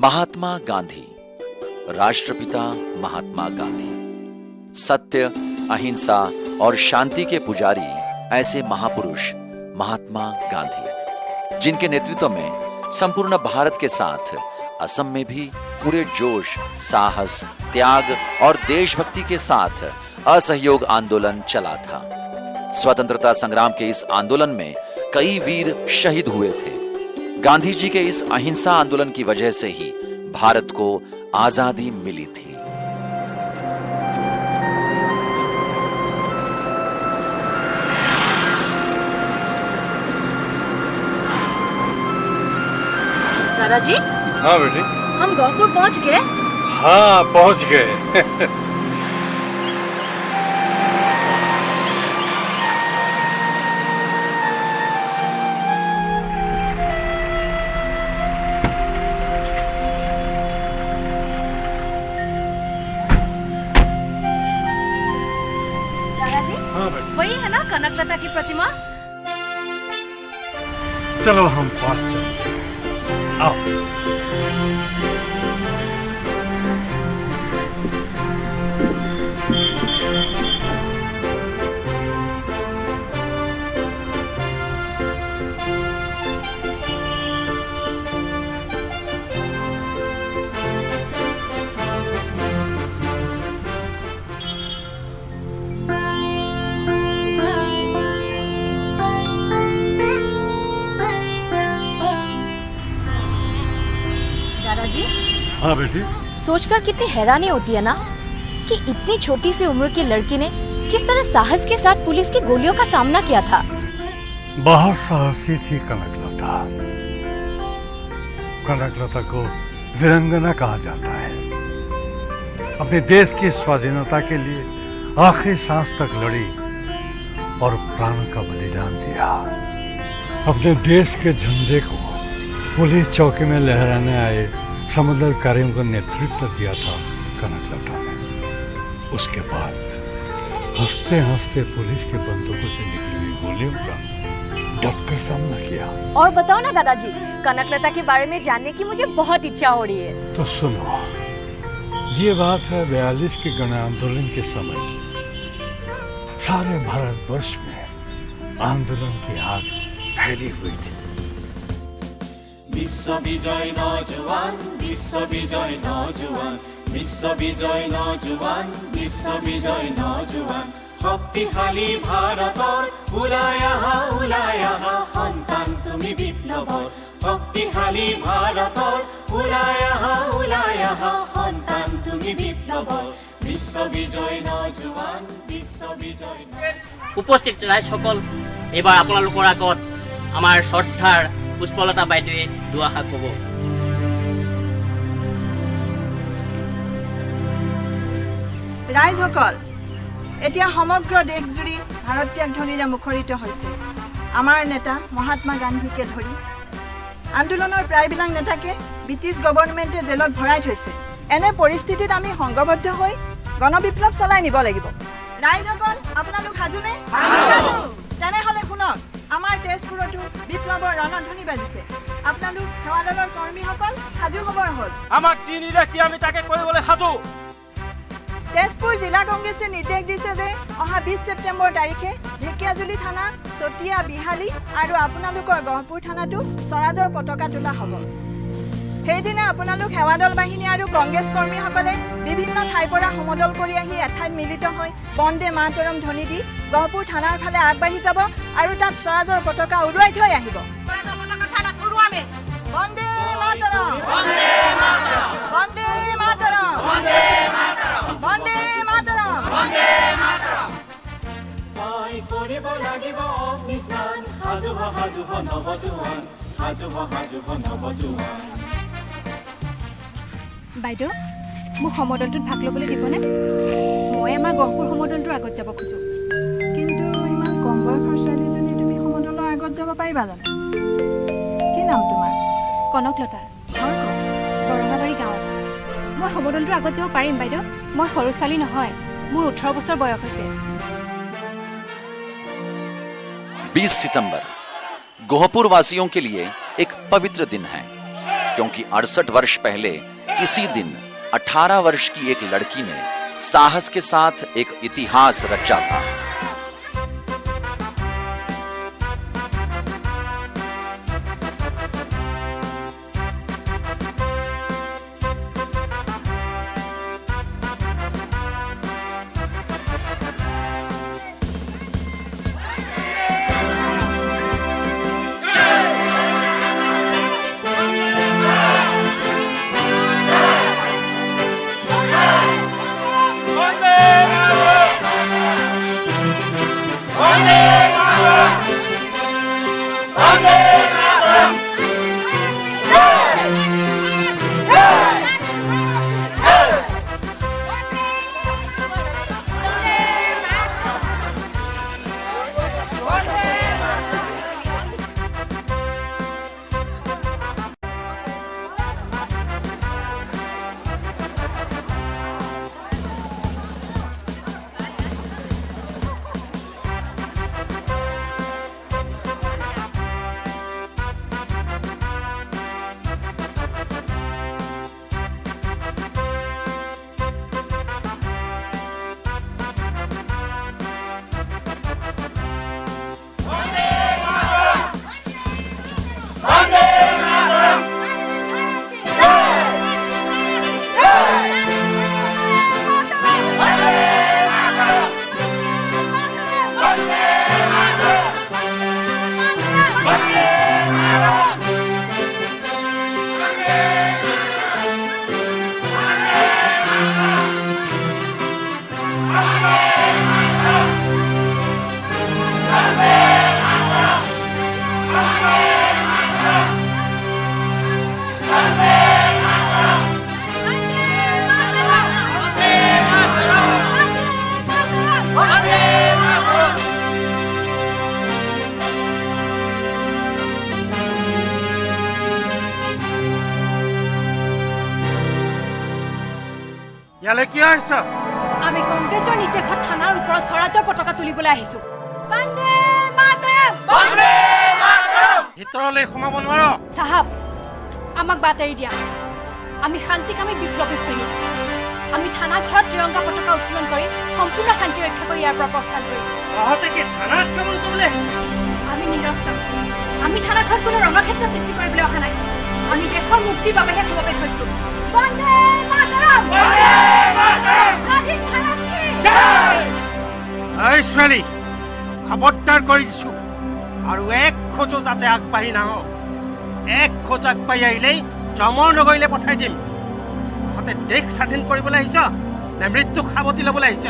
महात्मा गांधी, राष्ट्रपिता महात्मा गांधी, सत्य, अहिंसा और शांति के पुजारी ऐसे महापुरुष महात्मा गांधी, जिनके नेतृत्व में संपूर्ण भारत के साथ असम में भी पूरे जोश, साहस, त्याग और देशभक्ति के साथ असहयोग आंदोलन चला था। स्वतंत्रता संग्राम के इस आंदोलन में कई वीर शहीद हुए थे। गांधी जी के इस अहिंसा आंदोलन की वजह से ही भारत को आजादी मिली थी। दादाजी। हाँ बेटी। हम गौपुर पहुंच गए। हाँ पहुंच गए। वही है ना कनकलता की प्रतिमा? चलो हम पास चलते हैं। आओ। हाँ बेटी। सोचकर कितनी हैरानी होती है ना कि इतनी छोटी सी उम्र की लड़की ने किस तरह साहस के साथ पुलिस की गोलियों का सामना किया था। बहुत साहसी थी कनकलता। कनकलता को वीरांगना कहा जाता है। अपने देश की स्वाधीनता के लिए आखिरी सांस तक लड़ी और प्राण का बलिदान दिया। अपने देश के झंडे को पुलिस चौकी में लहराने आए समंदर कार्यों का नेतृत्व दिया था कनकलता ने। उसके बाद हंसते हंसते पुलिस के बंदूकों से निकली हुई गोलियों का डटकर सामना किया। और बताओ ना दादाजी, कनकलता के बारे में जानने की मुझे बहुत इच्छा हो रही है। तो सुनो, ये बात है 42 के गण आंदोलन के समय सारे भारतवर्ष में आंदोलन की आग फैली हुई थी। विश्व विजय नौजवान, विश्व विजय नौजवान, विश्व विजय नौजवान, विश्व विजय नौजवान, शक्तिशाली भारतर उलाया सन्तान तुमी विप्लवर, शक्तिशाली भारतर उलाया सन्तान तुमी विप्लवर, विश्व विजय नौजवान, विश्व विजय। उपस्थित ৰাইজসকল, এবাৰ আপোনালোকৰ আগত আমাৰ শ্ৰদ্ধাৰ পুষ্পলতা বাইদেৱে দুআষাৰ ক'ব। ৰাইজসকল, এতিয়া সমগ্ৰ দেশজুৰি ভাৰতীয় ধ্বনিৰে মুখৰিত হৈছে আমাৰ নেতা মহাত্মা গান্ধীকে ধৰি আন্দোলনৰ প্ৰায়বিলাক নেতাকে ব্ৰিটিছ গভৰ্ণমেণ্টে জেলত ভৰাই থৈছে। এনে পৰিস্থিতিত আমি সংঘবদ্ধ হৈ গণবিপ্লৱ চলাই নিব লাগিব। ৰাইজসকল, আপোনালোক সাজুনে? তেনেহ'লে শুনক, আমাৰ তেজপুৰতো বিপ্লৱৰ ৰণধ্বনি বাজিছে। আপোনালোক সেৱাদলৰ কৰ্মীসকল সাজু হ'বৰ হ'ল। আমাক চিনি ৰাখি আমি তাকে কৰিবলৈ সাজু। তেজপুৰ জিলা কংগ্ৰেছে নিৰ্দেশ দিছে যে অহা 20 ছেপ্টেম্বৰ তাৰিখে ঢেকিয়াজুলি থানা, চতিয়া, বিহালী আৰু আপোনালোকৰ গহপুৰ থানাতো স্বৰাজৰ পতাকা তোলা হ'ব। সেইদিনা আপোনালোক সেৱাদল বাহিনী আৰু কংগ্ৰেছ কৰ্মীসকলে বিভিন্ন ঠাইৰ পৰা সমদল কৰি আহি এঠাইত মিলিত হৈ বন্দে মাতৰম ধ্বনি দি গহপুৰ থানাৰ ফালে আগবাঢ়ি যাব আৰু তাত স্বৰাজৰ পতাকা উৰুৱাই থৈ আহিব। বন্দে মাতৰম, বন্দে মাতৰম, বন্দে মাতৰম, বন্দে মাতৰম, বন্দে মাতৰম, বন্দে মাতৰম। মই কৰিব লাগিব অগ্নিস্নান, সাজু হ নৱজোৱান, সাজু হ নৱজোৱান। বাইদেউ, মোক সমদলটোত ভাগ ল'বলৈ দিবনে? মই আমাৰ গহপুৰ সমদলটোৰ আগত যাব খোজো। কিন্তু ইমান কম বয়সৰ ছোৱালীজনী তুমি সমদলৰ আগত যাব পাৰিবা জানো? কি নাম তোমাৰ? কনকলতা। ঘৰ ক'ত? বৰঙাবাৰী গাঁৱত। মই সমদলটোৰ আগত যাব পাৰিম বাইদেউ। মই সৰু ছোৱালী নহয়, মোৰ 18 বছৰ বয়স হৈছে। 20 सितंबर गोहपुर वासियों के लिए एक पवित्र दिन है। क्योंकि 68 वर्ष पहले इसी दिन 18 वर्ष की एक लड़की ने साहस के साथ एक इतिहास रचा था। ইয়ালে কি আহিছা? আমি কংগ্ৰেছৰ নিৰ্দেশত থানাৰ ওপৰত স্বৰাজৰ পতাকা তুলিবলৈ আহিছো। বন্দে মাতৰম! বন্দে মাতৰম! ভিতৰলৈ সোমাব নোৱাৰ। সাহাব, আমাক বাতৰি দিয়া। আমি শান্তিকামী বিপ্লৱী সৈনিক। আমি থানা ঘৰত ত্ৰিৰংগা পতাকা উত্তোলন কৰি সম্পূৰ্ণ শান্তি ৰক্ষা কৰি ইয়াৰ পৰা প্ৰস্থান কৰিম। তহঁতে কি থানা আক্ৰমণ কৰিবলৈ আহিছ? আমি নিৰস্ত্ৰ। আমি থানা ঘৰত কোনো ৰণক্ষেত্ৰ সৃষ্টি কৰিবলৈ অহা নাই। আমি দেশৰ মুক্তিৰ বাবেহে সমবেত হৈছো। বন্দে মাতৰম! বন্দে মাতৰম! স্বাধীন ভাৰত কি জয়! এই ছোৱালী, খবৰদাৰ কৰি দিছো আৰু এক খোজো যাতে আগবাঢ়ি নাহ। এক খোজ আগবাঢ়ি আহিলেই জমৰ নগৰীলৈ পঠাই দিম। তহঁতে দেশ স্বাধীন কৰিবলৈ আহিছ নে মৃত্যুক সাৱটি ল'বলৈ আহিছ?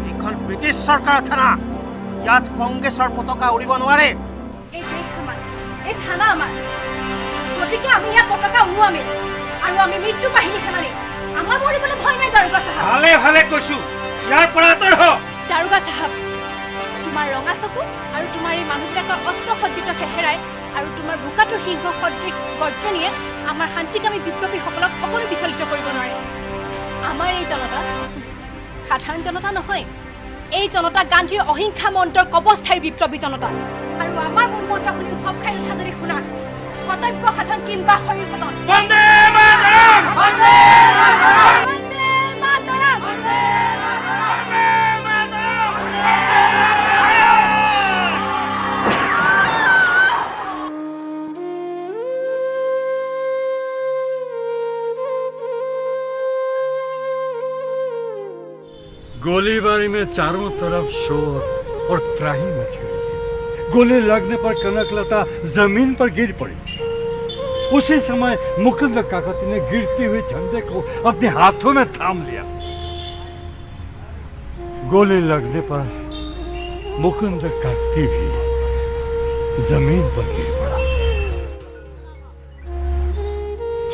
এইখন ব্ৰিটিছ চৰকাৰৰ থানা। ইয়াত কংগ্ৰেছৰ পতাকা উৰিব নোৱাৰে। এই দেশ আমাৰ, এই থানা আমাৰ। গতিকে আমি ইয়াত পতাকা উৰুৱামেই আৰু আমি মৃত্যু বাহিনী খেলালে। আমাৰ মৰিবলৈ ভয় নাই দাৰোগা চাহাব। ভালে ভালে কৈছো, ইয়াৰ পৰা আঁতৰ হ। দাৰোগা চাহাব, তোমাৰ ৰঙা চকু আৰু তোমাৰ এই মানুহবিলাকৰ অস্ত্ৰসজ্জিত চেহেৰাই আৰু তোমাৰ বোকাটোৰ সিংহ সদৃশ গৰ্জনীয়ে আমাৰ শান্তিকামী বিপ্লৱীসকলক অকণো বিচলিত কৰিব নোৱাৰে। আমাৰ এই জনতা সাধাৰণ জনতা নহয়। এই জনতা গান্ধীৰ অহিংসা মন্ত্ৰৰ কবস্থায়ী বিপ্লৱী জনতা। আৰু আমাৰ মূল মন্ত্ৰ শুনি উৎসৱ খাই উঠা যদি শুনা, কৰ্তব্য সাধন কিংবা শৰীৰ পতন। বন্দে মাতৰম! বন্দে মাতৰম! বন্দে মাতৰম! বন্দে মাতৰম! गोलीबारी में चारों तरफ शोर और त्राही मच गई थी। गोली लगने पर कनकलता जमीन पर गिर पड़ी। उसी समय मुकुंद काकती ने गिरते हुए झंडे को अपने हाथों में थाम लिया। गोली लगने पर मुकुंद काकती भी जमीन पर गिर पड़ा।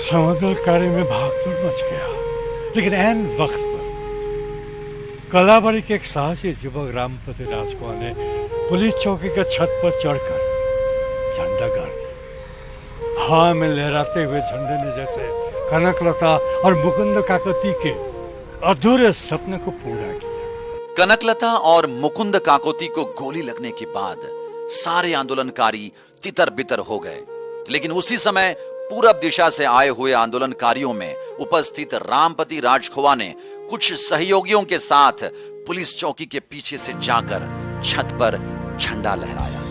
समदल कार्य में भागदौड़ मच गया, लेकिन ऐन वक्त पर कलाबाड़ी के एक साहसी युवक रामपति राजकुमार ने पुलिस चौकी के छत पर चढ़कर झंडा गाड़ दिया। हवा में लहराते हुए झंडे ने जैसे कनकलता और मुकुंद काकती के अधूरे सपने को पूरा किया। कनकलता और मुकुंद काकोती को गोली लगने के बाद सारे आंदोलनकारी तितर बितर हो गए, लेकिन उसी समय पूरब दिशा से आए हुए आंदोलनकारियों में उपस्थित रामपति राजखोवा ने कुछ सहयोगियों के साथ पुलिस चौकी के पीछे से जाकर छत पर झंडा लहराया।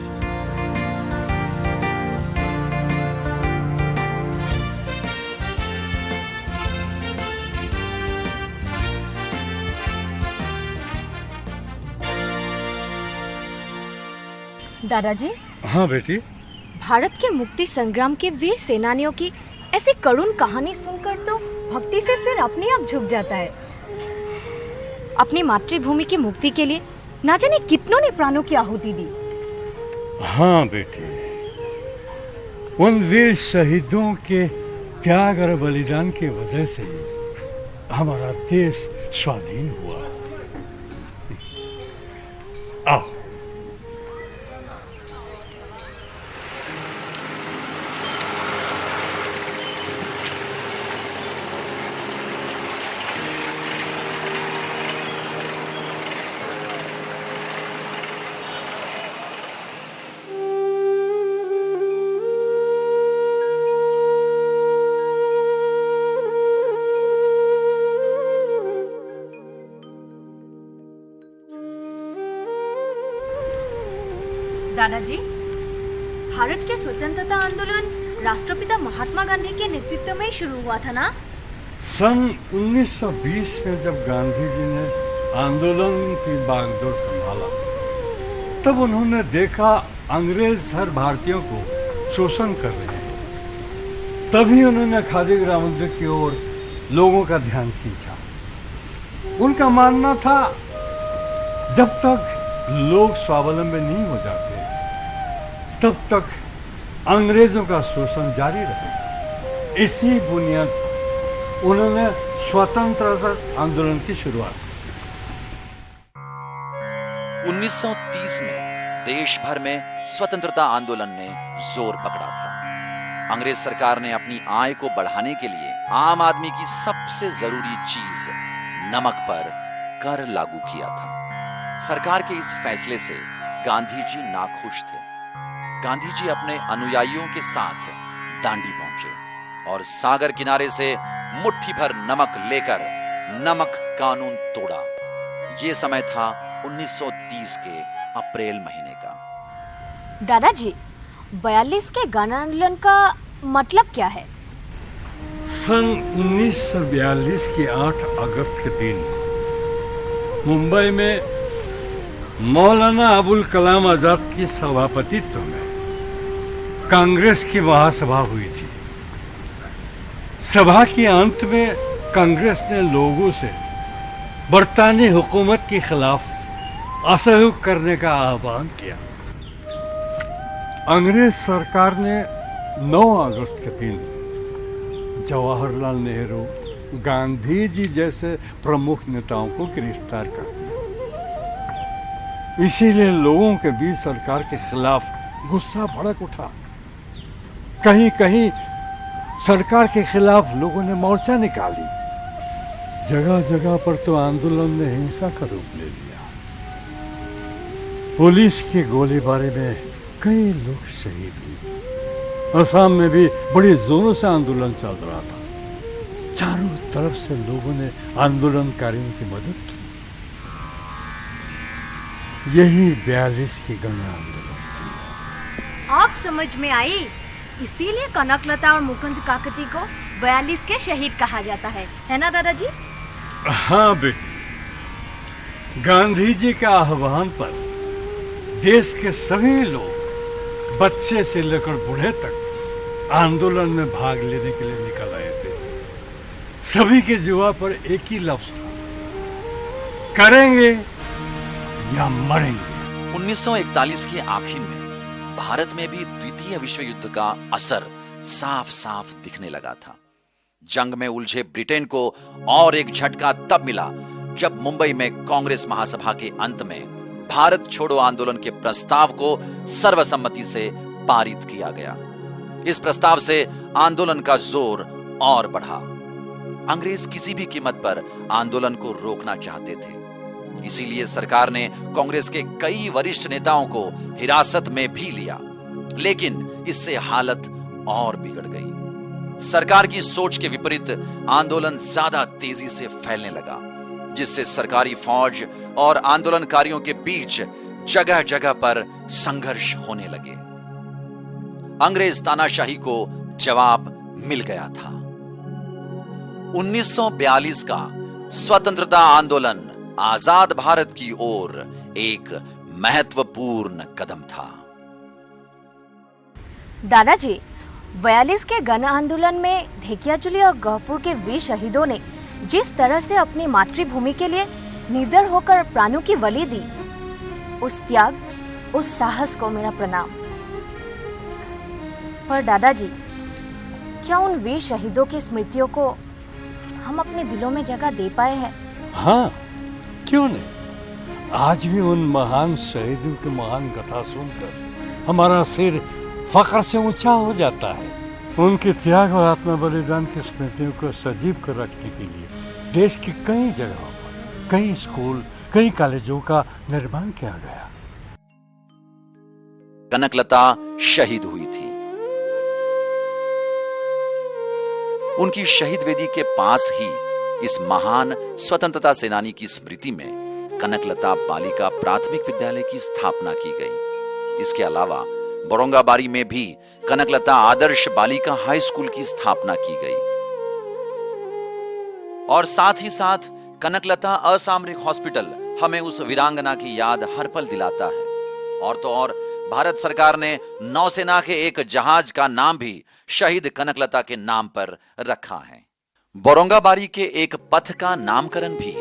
दादाजी, हाँ बेटी। भारत के मुक्ति संग्राम के वीर सेनानियों की ऐसी करुण कहानी सुनकर तो भक्ति से सिर अपने आप झुक जाता है। अपनी मातृभूमि की मुक्ति के लिए ना जाने कितनों ने प्राणों की आहुति दी। हाँ बेटी, उन वीर शहीदों के त्याग और बलिदान की वजह से हमारा देश स्वाधीन हुआ। आओ। दादाजी, भारत के स्वतंत्रता आंदोलन राष्ट्रपिता महात्मा गांधी के नेतृत्व में ही शुरू हुआ था ना? सन 1920 में जब गांधी जी ने आंदोलन की बागडोर संभाला, तब उन्होंने देखा अंग्रेज हर भारतीयों को शोषण कर रहे हैं। तभी उन्होंने खादी ग्राम उद्योग की ओर लोगों का ध्यान खींचा। उनका मानना था जब तक लोग स्वावलंबी नहीं हो जाते तब तक अंग्रेजों का शोषण जारी रहेगा। इसी बुनियाद पर उन्होंने स्वतंत्रता आंदोलन की शुरुआत की। 1930 में देश भर में स्वतंत्रता आंदोलन ने जोर पकड़ा था। अंग्रेज सरकार ने अपनी आय को बढ़ाने के लिए आम आदमी की सबसे जरूरी चीज नमक पर कर लागू किया था। सरकार के इस फैसले से गांधी जी नाखुश थे। गांधी जी अपने अनुयायियों के साथ दांडी पहुंचे और सागर किनारे से मुट्ठी भर नमक लेकर नमक कानून तोड़ा। यह समय था 1930 के अप्रैल महीने का। दादाजी, 42 के गण आंदोलन का मतलब क्या है? सन 1942 के 8 अगस्त के दिन मुंबई में मौलाना अबुल कलाम आजाद की सभापतित्व में कांग्रेस की महासभा हुई थी। सभा के अंत में कांग्रेस ने लोगों से बरतानी हुकूमत के खिलाफ असहयोग करने का आह्वान किया। अंग्रेज सरकार ने 9 अगस्त के दिन जवाहरलाल नेहरू, गांधी जी जैसे प्रमुख नेताओं को गिरफ्तार कर दिया। इसीलिए लोगों के बीच सरकार के खिलाफ गुस्सा भड़क उठा। कहीं कहीं सरकार के खिलाफ लोगों ने मोर्चा निकाली। जगह जगह पर तो आंदोलन ने हिंसा का रूप ले लिया। पुलिस की गोलीबारी में कई लोग शहीद हुए। असम में भी बड़ी जोरों से आंदोलन चल रहा था। चारों तरफ से लोगों ने आंदोलनकारियों की मदद की। यही 42 की गण आंदोलन थी। आप समझ में आई, इसीलिए कनकलता और मुकुंद काकती को 42 के शहीद कहा जाता है ना दादाजी? हाँ बेटी, गांधी जी के आह्वान पर देश के सभी लोग, बच्चे से लेकर बूढ़े तक, आंदोलन में भाग लेने के लिए निकल आए थे। सभी के जुबान पर एक ही लफ्ज था, करेंगे या मरेंगे। 1941 के आखिर में भारत में भी द्वितीय विश्व युद्ध का असर साफ साफ दिखने लगा था। जंग में उलझे ब्रिटेन को और एक झटका तब मिला जब मुंबई में कांग्रेस महासभा के अंत में भारत छोड़ो आंदोलन के प्रस्ताव को सर्वसम्मति से पारित किया गया। इस प्रस्ताव से आंदोलन का जोर और बढ़ा। अंग्रेज किसी भी कीमत पर आंदोलन को रोकना चाहते थे। इसीलिए सरकार ने कांग्रेस के कई वरिष्ठ नेताओं को हिरासत में भी लिया, लेकिन इससे हालत और बिगड़ गई। सरकार की सोच के विपरीत आंदोलन ज्यादा तेजी से फैलने लगा, जिससे सरकारी फौज और आंदोलनकारियों के बीच जगह जगह पर संघर्ष होने लगे। अंग्रेज तानाशाही को जवाब मिल गया था। 1942 का स्वतंत्रता आंदोलन आजाद भारत की ओर एक महत्वपूर्ण कदम था। दादाजी, 42 के गण आंदोलन में धेकियाजुली और गहपुर के वीर शहीदों ने जिस तरह से अपनी मातृभूमि के लिए निडर होकर प्राणों की बलि दी, उस त्याग, उस साहस को मेरा प्रणाम। पर दादाजी, क्या उन वीर शहीदों की स्मृतियों को हम अपने दिलों में जगह दे पाए हैं? हाँ, क्यों नहीं। आज भी उन महान शहीदों की महान कथा सुनकर हमारा सिर फख्र से ऊंचा हो जाता है। उनके त्याग और आत्म बलिदान की स्मृतियों को सजीव कर रखने के लिए देश की कई जगहों पर कई स्कूल, कई कॉलेजों का निर्माण किया गया। कनकलता शहीद हुई थी। उनकी शहीद वेदी के पास ही इस महान स्वतंत्रता सेनानी की स्मृति में कनकलता बालिका प्राथमिक विद्यालय की स्थापना की गई। इसके अलावा बोरंगाबारी में भी कनकलता आदर्श बालिका हाई स्कूल की स्थापना की गई और साथ ही साथ कनकलता असामरिक हॉस्पिटल हमें उस वीरांगना की याद हर पल दिलाता है। और तो और भारत सरकार ने नौसेना के एक जहाज का नाम भी शहीद कनकलता के नाम पर रखा है। बोरंगाबारी के एक पथ का नामकरण भी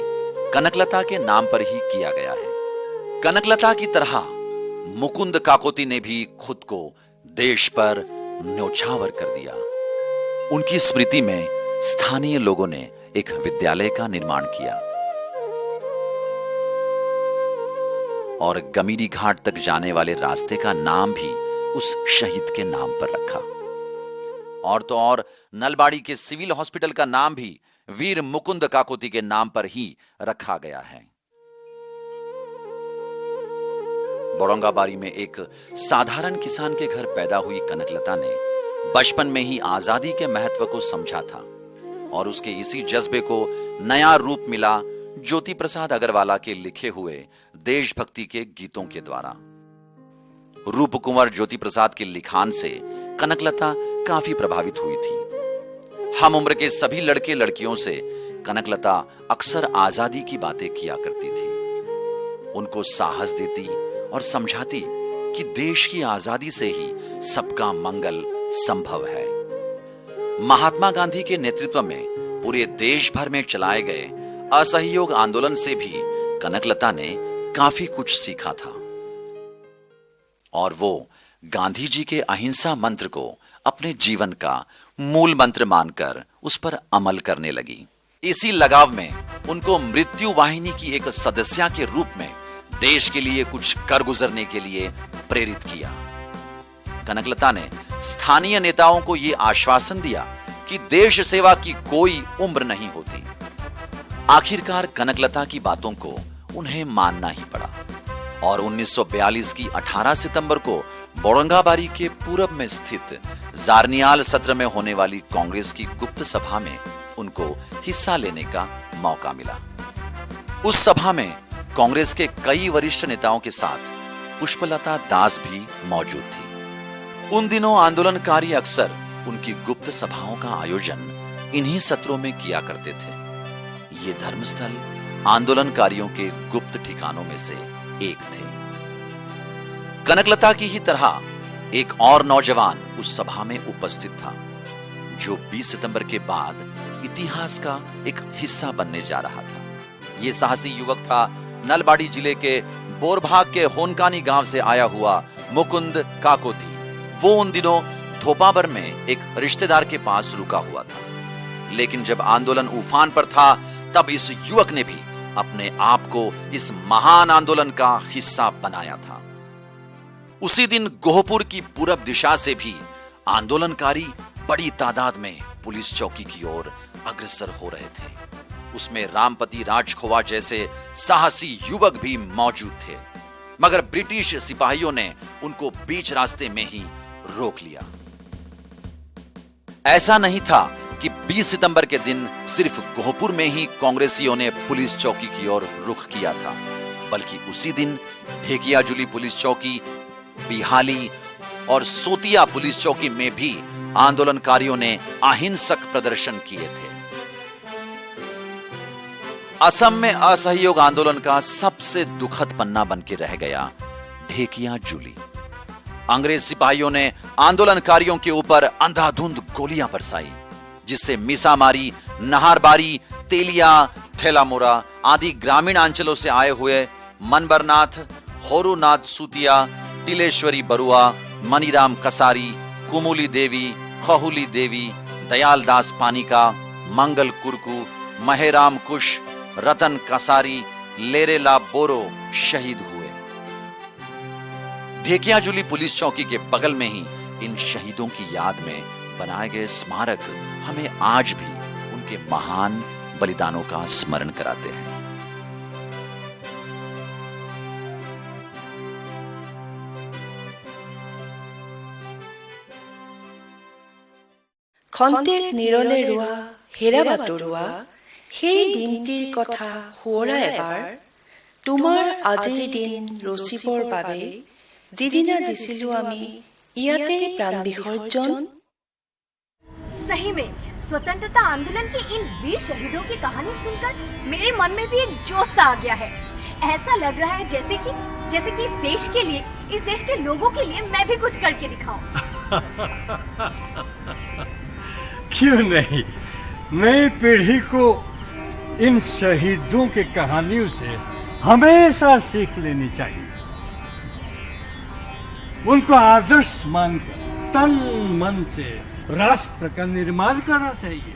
कनकलता के नाम पर ही किया गया है। कनकलता की तरह मुकुंद काकोती ने भी खुद को देश पर न्योछावर कर दिया। उनकी स्मृति में स्थानीय लोगों ने एक विद्यालय का निर्माण किया और गमीरी घाट तक जाने वाले रास्ते का नाम भी उस शहीद के नाम पर रखा। और तो और नलबाड़ी के सिविल हॉस्पिटल का नाम भी वीर मुकुंद काकोती के नाम पर ही रखा गया है। बोरंगाबारी में एक साधारण किसान के घर पैदा हुई कनकलता ने बचपन में ही आजादी के महत्व को समझा था और उसके इसी जज्बे को नया रूप मिला ज्योति प्रसाद अग्रवाला के लिखे हुए देशभक्ति के गीतों के द्वारा। रूप कुंवर ज्योति प्रसाद के लिखान से कनकलता काफी प्रभावित हुई थी। हम उम्र के सभी लड़के लड़कियों से कनकलता अक्सर आजादी की बातें किया करती थी। उनको साहस देती और समझाती कि देश की आजादी से ही सबका मंगल संभव है। महात्मा गांधी के नेतृत्व में पूरे देश भर में चलाए गए असहयोग आंदोलन से भी कनकलता ने काफी कुछ सीखा था और वो गांधी जी के अहिंसा मंत्र को अपने जीवन का मूल मंत्र मानकर उस पर अमल करने लगी। इसी लगाव में उनको मृत्यु वाहिनी की एक सदस्या के रूप में देश के लिए कुछ कर गुजरने के लिए प्रेरित किया। कनकलता ने स्थानीय नेताओं को यह आश्वासन दिया कि देश सेवा की कोई उम्र नहीं होती। आखिरकार कनकलता की बातों को उन्हें मानना ही पड़ा और 1942 की 18 सितंबर को बोरंगाबारी के पूरब में स्थित जारनियाल सत्र में होने वाली कांग्रेस की गुप्त सभा में उनको हिस्सा लेने का मौका मिला। उस सभा में कांग्रेस के कई वरिष्ठ नेताओं के साथ पुष्पलता दास भी मौजूद थी। उन दिनों आंदोलनकारी अक्सर उनकी गुप्त सभाओं का आयोजन इन्हीं सत्रों में किया करते थे। ये धर्मस्थल आंदोलनकारियों के गुप्त ठिकानों में से एक थे। कनकलता की ही तरह एक और नौजवान उस सभा में उपस्थित था जो 20 सितंबर के बाद इतिहास का एक हिस्सा बनने जा रहा था। यह साहसी युवक था नलबाड़ी जिले के बोरभाग के होनकानी गांव से आया हुआ मुकुंद काकोती। वो उन दिनों धोपाबर में एक रिश्तेदार के पास रुका हुआ था, लेकिन जब आंदोलन उफान पर था तब इस युवक ने भी अपने आप को इस महान आंदोलन का हिस्सा बनाया था। उसी दिन गोहपुर की पूरब दिशा से भी आंदोलनकारी बड़ी तादाद में पुलिस चौकी की ओर अग्रसर हो रहे थे। उसमें रामपति राजखोवा जैसे साहसी युवक भी मौजूद थे, मगर ब्रिटिश सिपाहियों ने उनको बीच रास्ते में ही रोक लिया। ऐसा नहीं था कि 20 सितंबर के दिन सिर्फ गोहपुर में ही कांग्रेसियों ने पुलिस चौकी की ओर रुख किया था, बल्कि उसी दिन ढेकियाजुली पुलिस चौकी, बिहाली और सोतिया पुलिस चौकी में भी आंदोलनकारियों ने अहिंसक प्रदर्शन किए थे। असम में असहयोग आंदोलन का सबसे दुखद पन्ना बन के रह गया ढेकियाजुली। अंग्रेज सिपाहियों ने आंदोलनकारियों के ऊपर अंधाधुंध गोलियां बरसाई, जिससे मीसामारी, नहारबारी, तेलिया, थेलामोरा आदि ग्रामीण अंचलों से आए हुए मनबरनाथ, होरूनाथ सूतिया, टिलेश्वरी बरुआ, मनीराम कसारी, कुमुली देवी, खहुली देवी, दयाल दास पानिका, मंगल कुरकू, महेराम कुश, रतन कसारी, लेरेला बोरो शहीद हुए। ढेकियाजुली पुलिस चौकी के बगल में ही इन शहीदों की याद में बनाए गए स्मारक हमें आज भी उनके महान बलिदानों का स्मरण कराते हैं। খন্তেক নিৰলে ৰোৱা হেৰা বাটৰুৱা সেই দিনটিৰ কথা সোঁৱৰা এবাৰ, তোমাৰ আজিৰ দিন ৰচিবৰ বাবে যিদিনা দিছিলোঁ আমি ইয়াতে প্ৰাণ বিসৰ্জন। सही में स्वतंत्रता आंदोलन के इन वीर शहीदों की कहानी सुनकर मेरे मन में भी एक जोश सा आ गया है। ऐसा लग रहा है जैसे कि इस देश के लिए, इस देश के लोगों के लिए मैं भी कुछ करके दिखाऊं। क्यों नहीं, नई पीढ़ी को इन शहीदों की कहानियों से हमेशा सीख लेनी चाहिए। उनको आदर्श मानकर तन मन से राष्ट्र का निर्माण करना चाहिए।